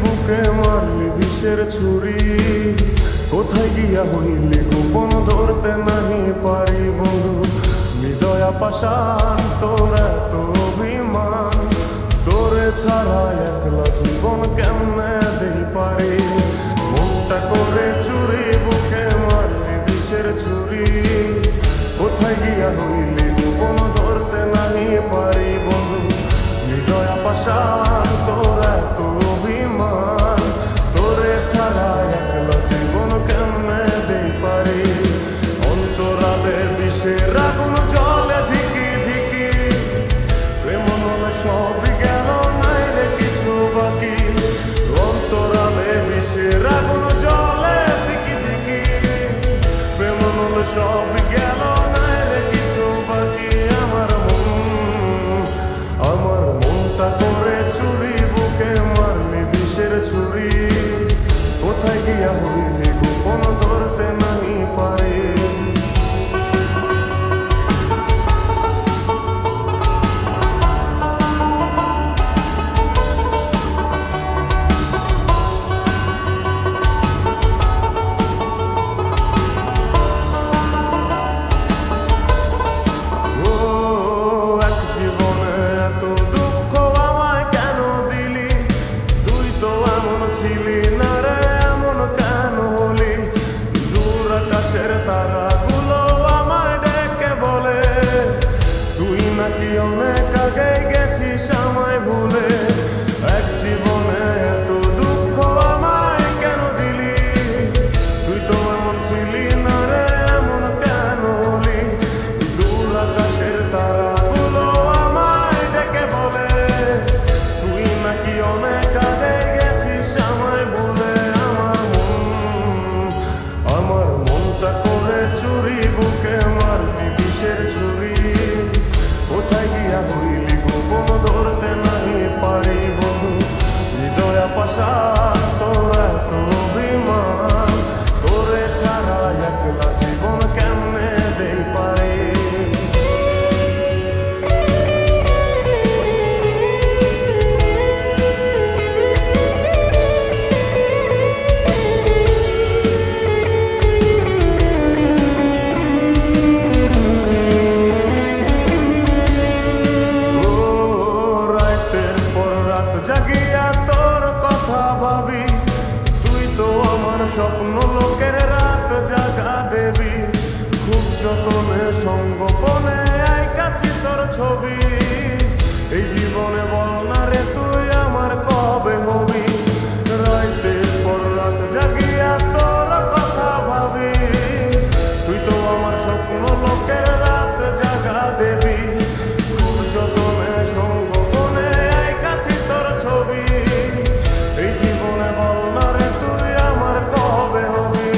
বুকে মারলি বিষের ছুরি, কোথায় গিয়া হইলি গোপন ধরতে নাহি পারি বন্ধু। হৃদয়া পাষাণ তোর এত অভিমান, তোরে ছাড়া একলা জীবন কেমনে দেই পারি। মনটা করে চুরি বুকে মারলি বিষের ছুরি, কোথায় গিয়া হইলি গোপন ধরতে নাহি পারি বন্ধু। হৃদয়া পাষাণ তোর এত অভিমান, তোরে ছাড়া একলা জীবন কেমনে দেই পারি। অন্তরালে বিষের আগুন জ্বলে ধিকি ধিকি, প্রেম নলে সবই গেল নাই রে কিছু বাকি। অন্তরালে বিষের আগুন জ্বলে ধিকি ধিকি, প্রেম নলে সবই গেল নাই রে কিছু বাকি। আমার মনটা করে চুরি বুকে মারলি বিষের ছুরি, কোথায় গিয়া হইলি গোপন ধরতে নাহি পারি। তারাগুলো আমায় ডেকে বলে, তুই নাকি অনেক আগে গেছিস আমায় ভুলে। এক জীবনে এত দুঃখ আমায় কেন দিলি, তুই তো এমন ছিলি না রে এমন কেন হলি। দূর আকাশের তারাগুলো আমায় ডেকে বলে, তুই নাকি অনেক আগে গেছিস আমায় ভুলে। আমার মনটা করে চুরি বুকে মারলি বিষের ছুরি, কোথায় গিয়া হইলি গোপন ধরতে নাহি পারি বন্ধু। হৃদয়া পাষাণ তোর এত অভিমান, তোরে ছাড়া একলা জীবন কেমনে দেই পারি। জাগিয়া তোর কথা ভাবি, তুই তো আমার স্বপ্ন লোকের রাত জাগা দেবী। খুব যতনে সঙ্গোপনে আইকাছি তোর ছবি, এই জীবনে বল না রে তুই আমার কবে হবি। রাতের পর রাত জাগিয়া তোর কথা ভাবি, তুই তো আমার স্বপ্ন লোকের রাত জাগা দেবী। খুব যতনে সঙ্গোপনে আইকাছি তোর ছবি, এই জীবনে বল না রে তুই আমার কবে হবি।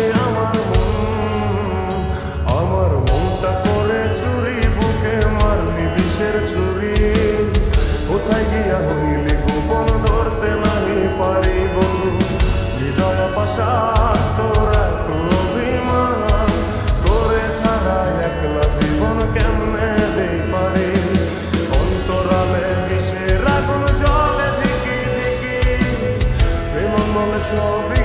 আমার মনটা করে চুরি বুকে মারলি বিষের ছুরি, কোথায় গিয়া হইলি গোপন ধরতে নাহি পারি বন্ধু। হৃদয়া পাষাণ তোর এত অভিমান, তোরে ছাড়া একলা জীবন কেমনে দেই পারি। অন্তরালে বিষের আগুন জ্বলে ধিকি ধিকি, প্রেম নলে সবই